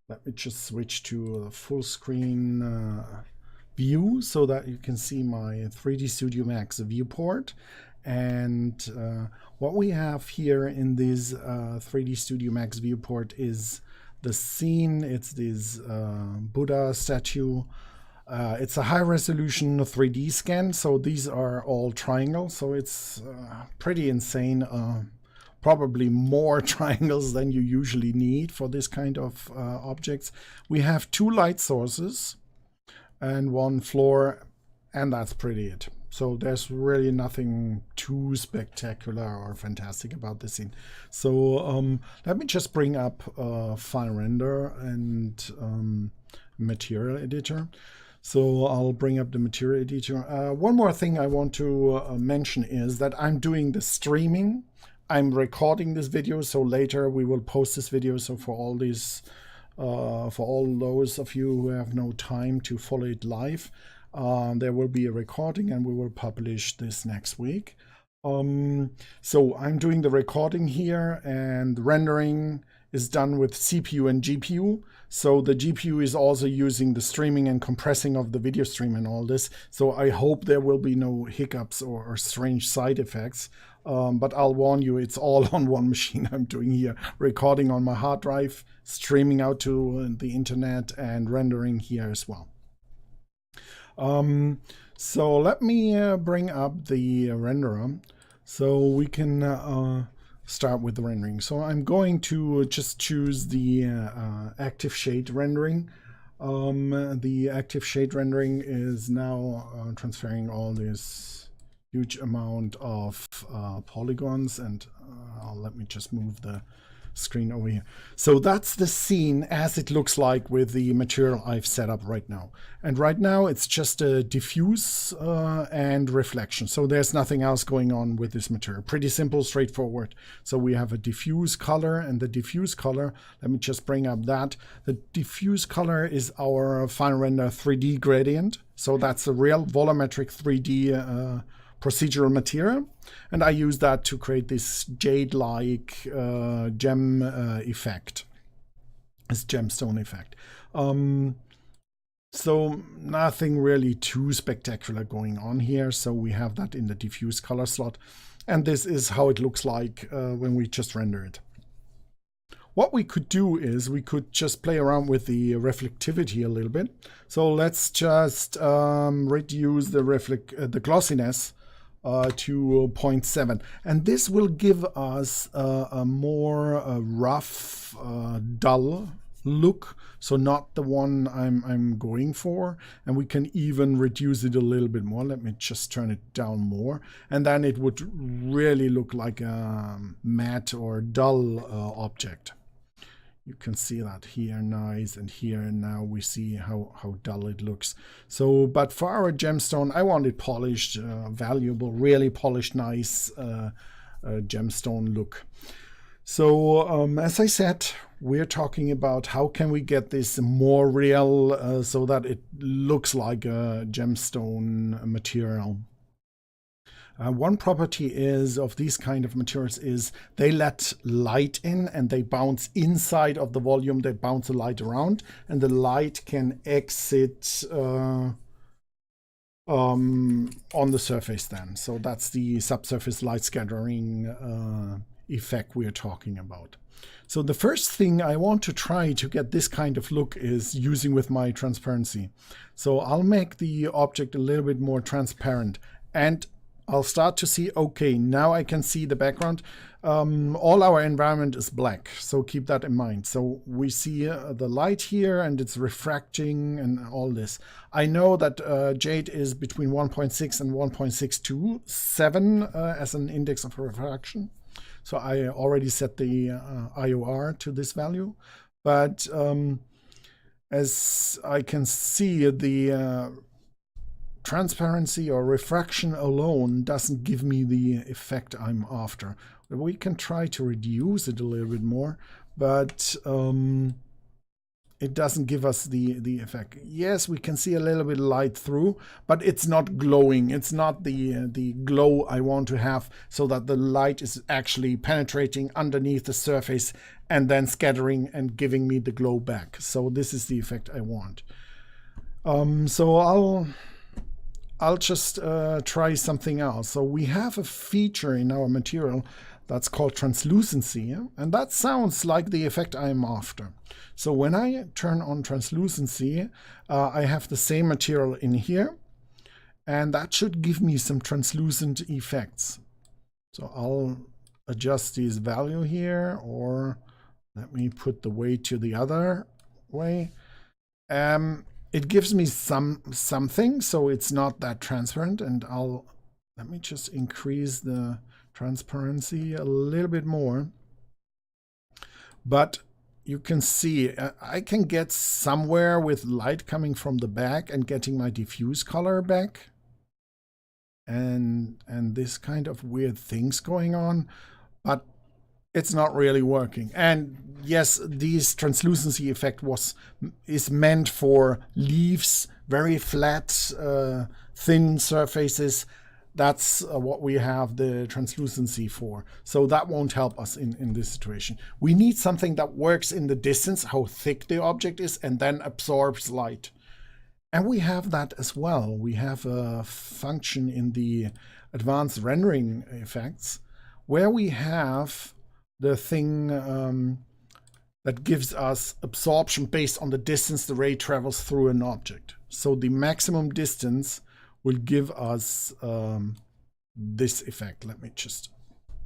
Let me just switch to a full screen view so that you can see my 3D Studio Max viewport. And what we have here in this 3D Studio Max viewport is the scene. It's this Buddha statue. It's a high resolution 3D scan, so these are all triangles, so it's pretty insane. Probably more triangles than you usually need for this kind of objects. We have 2 light sources and 1 floor, and that's pretty it. So there's really nothing too spectacular or fantastic about this scene. So let me just bring up finalRender and material editor. So I'll bring up the material editor. One more thing I want to mention is that I'm doing the streaming. I'm recording this video, so later we will post this video. So for all these, for all those of you who have no time to follow it live, there will be a recording and we will publish this next week. So I'm doing the recording here, and the rendering is done with CPU and GPU. So the GPU is also using the streaming and compressing of the video stream and all this. So I hope there will be no hiccups or strange side effects. But I'll warn you, it's all on one machine I'm doing here. Recording on my hard drive, streaming out to the internet, and rendering here as well. So let me bring up the renderer so we can start with the rendering. So I'm going to just choose the ActiveShade rendering. The ActiveShade rendering is now transferring all this huge amount of polygons, and let me just move the screen over here. So that's the scene as it looks like with the material I've set up right now. And right now it's just a diffuse and reflection. So there's nothing else going on with this material. Pretty simple, straightforward. So we have a diffuse color, and the diffuse color, let me just bring up that. The diffuse color is our finalRender 3D gradient. So that's a real volumetric 3D procedural material, and I use that to create this jade-like gem effect, this gemstone effect. So nothing really too spectacular going on here. So we have that in the diffuse color slot, and this is how it looks like when we just render it. What we could do is we could just play around with the reflectivity a little bit. So let's just reduce the glossiness to 0.7, and this will give us a more rough, dull look, so not the one I'm going for, and we can even reduce it a little bit more. Let me just turn it down more, and then it would really look like a matte or dull object. You can see that here nice, and here now we see how dull it looks. So, but for our gemstone, I want it polished, valuable, really polished, nice gemstone look. So as I said, we're talking about how can we get this more real so that it looks like a gemstone material. One property is of these kind of materials is they let light in and they bounce inside of the volume. They bounce the light around, and the light can exit on the surface then. So that's the subsurface light scattering effect we're talking about. So the first thing I want to try to get this kind of look is using with my transparency. So I'll make the object a little bit more transparent, and I'll start to see, okay, now I can see the background. All our environment is black, so keep that in mind. So we see the light here, and it's refracting and all this. I know that jade is between 1.6 and 1.627 as an index of refraction. So I already set the IOR to this value. But as I can see, the transparency or refraction alone doesn't give me the effect I'm after. We can try to reduce it a little bit more, but it doesn't give us the effect. Yes, we can see a little bit of light through, but it's not glowing. It's not the glow I want to have, so that the light is actually penetrating underneath the surface and then scattering and giving me the glow back. So this is the effect I want. So I'll just try something else. So we have a feature in our material that's called translucency, and that sounds like the effect I'm after. So when I turn on translucency, I have the same material in here, and that should give me some translucent effects. So I'll adjust this value here, or let me put the weight to the other way. It gives me something, so it's not that transparent, and let me just increase the transparency a little bit more. But you can see I can get somewhere with light coming from the back and getting my diffuse color back, and this kind of weird things going on, but it's not really working. And yes, this translucency effect is meant for leaves, very flat, thin surfaces. That's what we have the translucency for. So that won't help us in this situation. We need something that works in the distance, how thick the object is, and then absorbs light. And we have that as well. We have a function in the advanced rendering effects where we have the thing that gives us absorption based on the distance the ray travels through an object. So the maximum distance will give us this effect. Let me just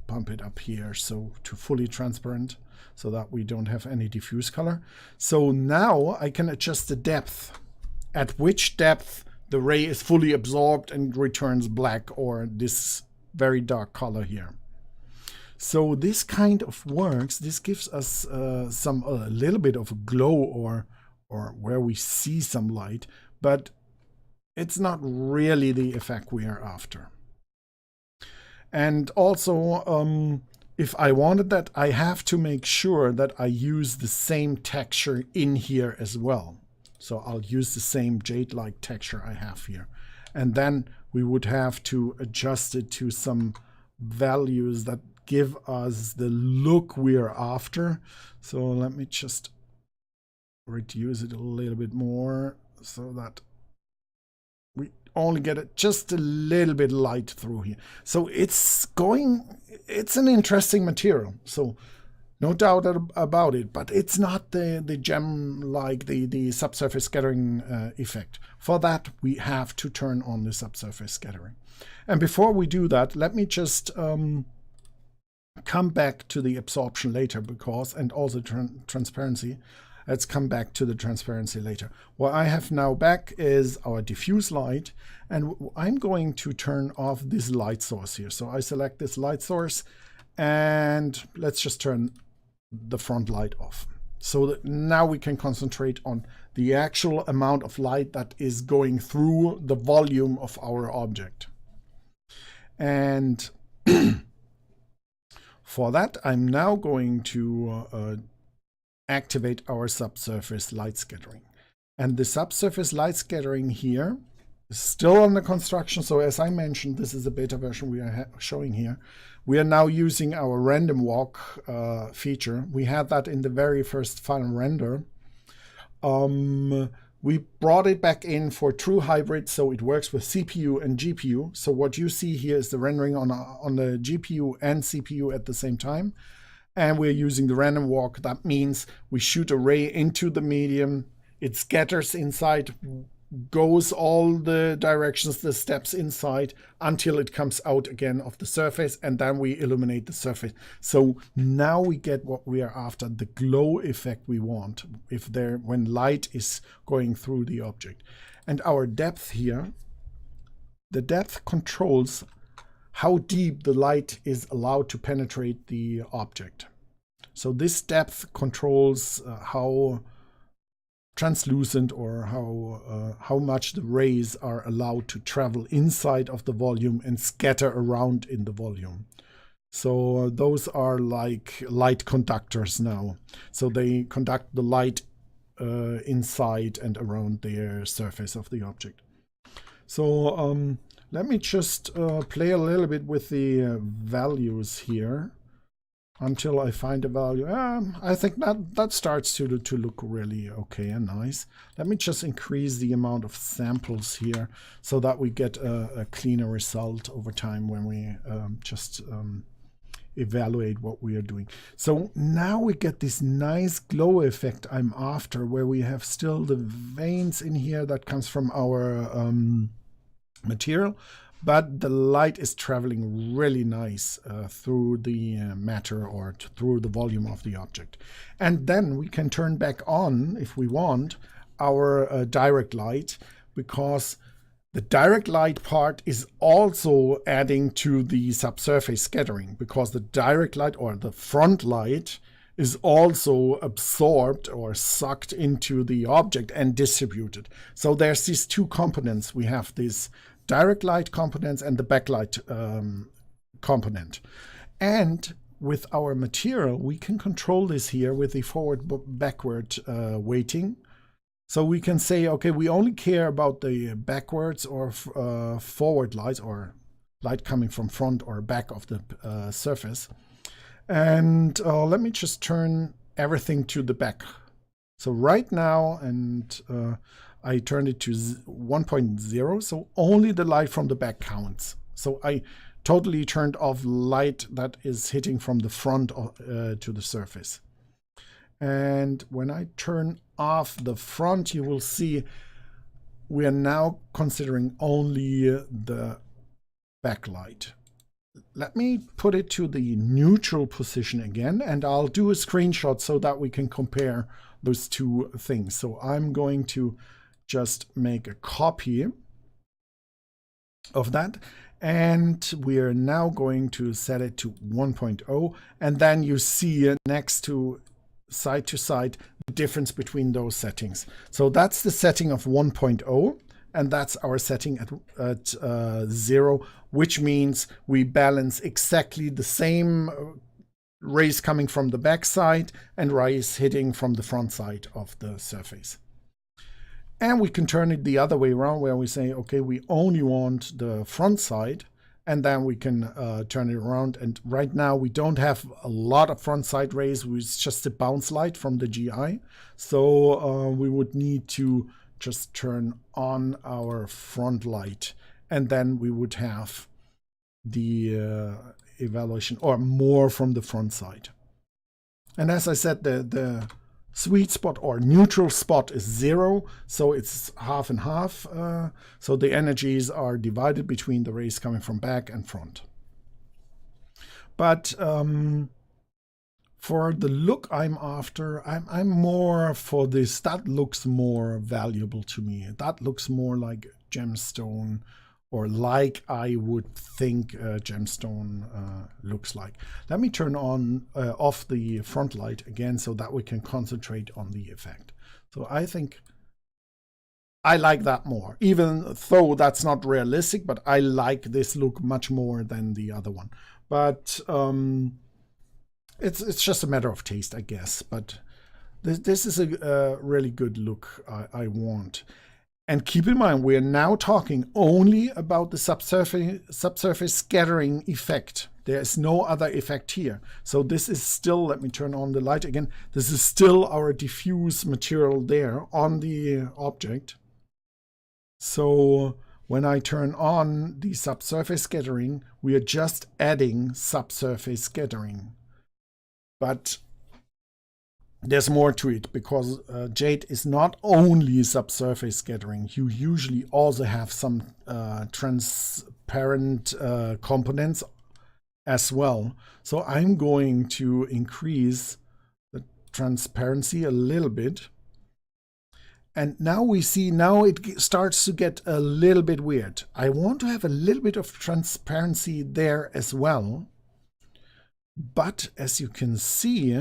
pump it up here so to fully transparent, so that we don't have any diffuse color. So now I can adjust the depth, at which depth the ray is fully absorbed and returns black or this very dark color here. So this kind of works. This gives us a little bit of a glow or where we see some light, but it's not really the effect we are after. And also, if I wanted that, I have to make sure that I use the same texture in here as well. So I'll use the same jade-like texture I have here. And then we would have to adjust it to some values that give us the look we're after. So let me just reduce it a little bit more so that we only get just a little bit light through here. So it's an interesting material. So no doubt about it, but it's not the gem like the subsurface scattering effect. For that, we have to turn on the subsurface scattering. And before we do that, let me just come back to the absorption later, and also transparency. Let's come back to the transparency later. What I have now back is our diffuse light, and I'm going to turn off this light source here. So I select this light source, and let's just turn the front light off. So that now we can concentrate on the actual amount of light that is going through the volume of our object. And for that, I'm now going to activate our subsurface light scattering. And the subsurface light scattering here is still under construction. So as I mentioned, this is a beta version we are showing here. We are now using our random walk feature. We had that in the very first final render. We brought it back in for true hybrid, so it works with CPU and GPU. So what you see here is the rendering on the GPU and CPU at the same time. And we're using the random walk. That means we shoot a ray into the medium. It scatters inside, goes all the directions, the steps inside, until it comes out again of the surface, and then we illuminate the surface. So now we get what we are after, the glow effect we want when light is going through the object. And our depth here, the depth controls how deep the light is allowed to penetrate the object. So this depth controls how translucent or how much the rays are allowed to travel inside of the volume and scatter around in the volume. So those are like light conductors now. So they conduct the light inside and around the surface of the object. So let me just play a little bit with the values here until I find a value. I think that starts to look really okay and nice. Let me just increase the amount of samples here so that we get a cleaner result over time when we just evaluate what we are doing. So now we get this nice glow effect I'm after, where we have still the veins in here that comes from our material, but the light is traveling really nice through the matter or through the volume of the object. And then we can turn back on, if we want, our direct light, because the direct light part is also adding to the subsurface scattering, because the direct light or the front light is also absorbed or sucked into the object and distributed. So there's these two components. We have this direct light components and the backlight component. And with our material, we can control this here with the forward-backward weighting. So we can say, okay, we only care about the backwards or forward light, or light coming from front or back of the surface. And let me just turn everything to the back. So right now, and I turned it to 1.0, so only the light from the back counts. So I totally turned off light that is hitting from the front to the surface. And when I turn off the front, you will see we are now considering only the backlight. Let me put it to the neutral position again, and I'll do a screenshot so that we can compare those two things. So I'm going to just make a copy of that, and we are now going to set it to 1.0, and then you see next to side, the difference between those settings. So that's the setting of 1.0, and that's our setting at 0, which means we balance exactly the same rays coming from the back side and rays hitting from the front side of the surface. And we can turn it the other way around, where we say, okay, we only want the front side, and then we can turn it around. And right now we don't have a lot of front side rays, it's just a bounce light from the GI. So we would need to just turn on our front light, and then we would have the evaluation or more from the front side. And as I said, the sweet spot or neutral spot is 0, so it's half and half. So the energies are divided between the rays coming from back and front. But for the look I'm after, I'm more for this. That looks more valuable to me. That looks more like gemstone, or like I would think gemstone looks like. Let me turn on off the front light again so that we can concentrate on the effect. So I think I like that more, even though that's not realistic, but I like this look much more than the other one. But it's just a matter of taste, I guess. But this is a really good look I want. And keep in mind, we're now talking only about the subsurface scattering effect. There is no other effect here. So this is still, let me turn on the light again. This is still our diffuse material there on the object. So when I turn on the subsurface scattering, we are just adding subsurface scattering. But there's more to it, because jade is not only subsurface scattering. You usually also have some transparent components as well. So I'm going to increase the transparency a little bit. And now we see, now it starts to get a little bit weird. I want to have a little bit of transparency there as well. But as you can see,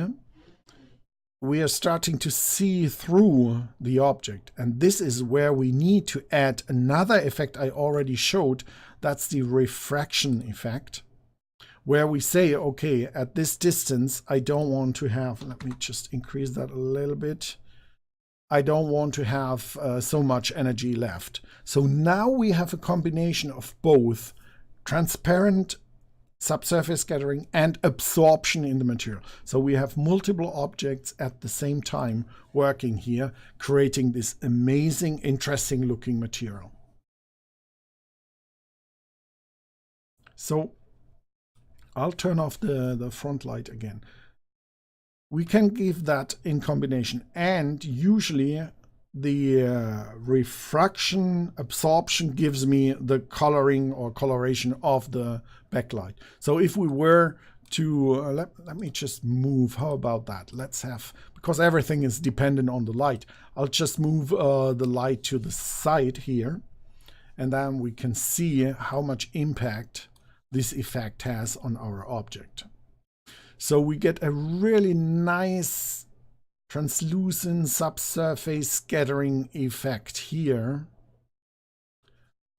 we are starting to see through the object. And this is where we need to add another effect I already showed. That's the refraction effect, where we say, okay, at this distance, I don't want to have, let me just increase that a little bit. I don't want to have so much energy left. So now we have a combination of both transparent subsurface scattering and absorption in the material. So we have multiple objects at the same time working here, creating this amazing, interesting looking material. So I'll turn off the front light again. We can give that in combination, and usually the refraction absorption gives me the coloring or coloration of the backlight. So if we were to, let me just move, how about that? Let's have, because everything is dependent on the light, I'll just move the light to the side here, and then we can see how much impact this effect has on our object. So we get a really nice translucent subsurface scattering effect here.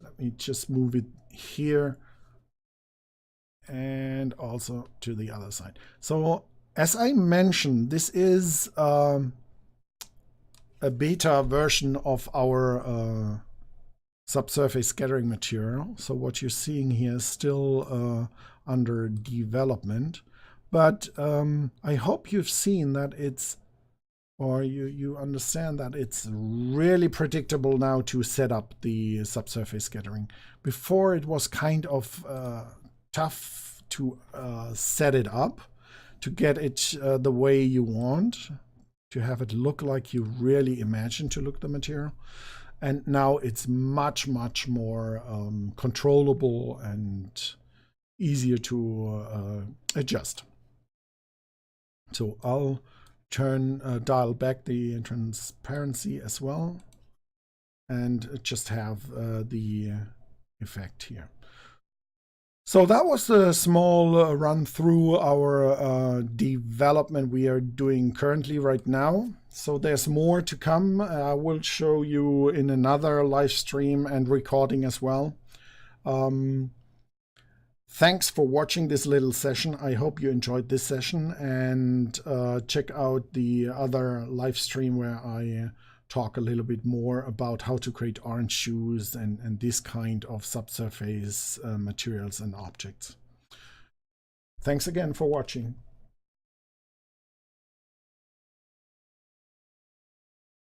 Let me just move it here and also to the other side. So as I mentioned, this is a beta version of our subsurface scattering material. So what you're seeing here is still under development. But I hope you've seen that it's, or you understand that it's really predictable now to set up the subsurface scattering. Before it was kind of tough to set it up, to get it the way you want, to have it look like you really imagine to look the material. And now it's much, much more controllable and easier to adjust. So I'll dial back the transparency as well, and just have the effect here. So that was a small run through our development we are doing currently right now. So there's more to come. I will show you in another live stream and recording as well. Thanks for watching this little session. I hope you enjoyed this session, and check out the other live stream where I talk a little bit more about how to create orange hues and this kind of subsurface materials and objects. Thanks again for watching.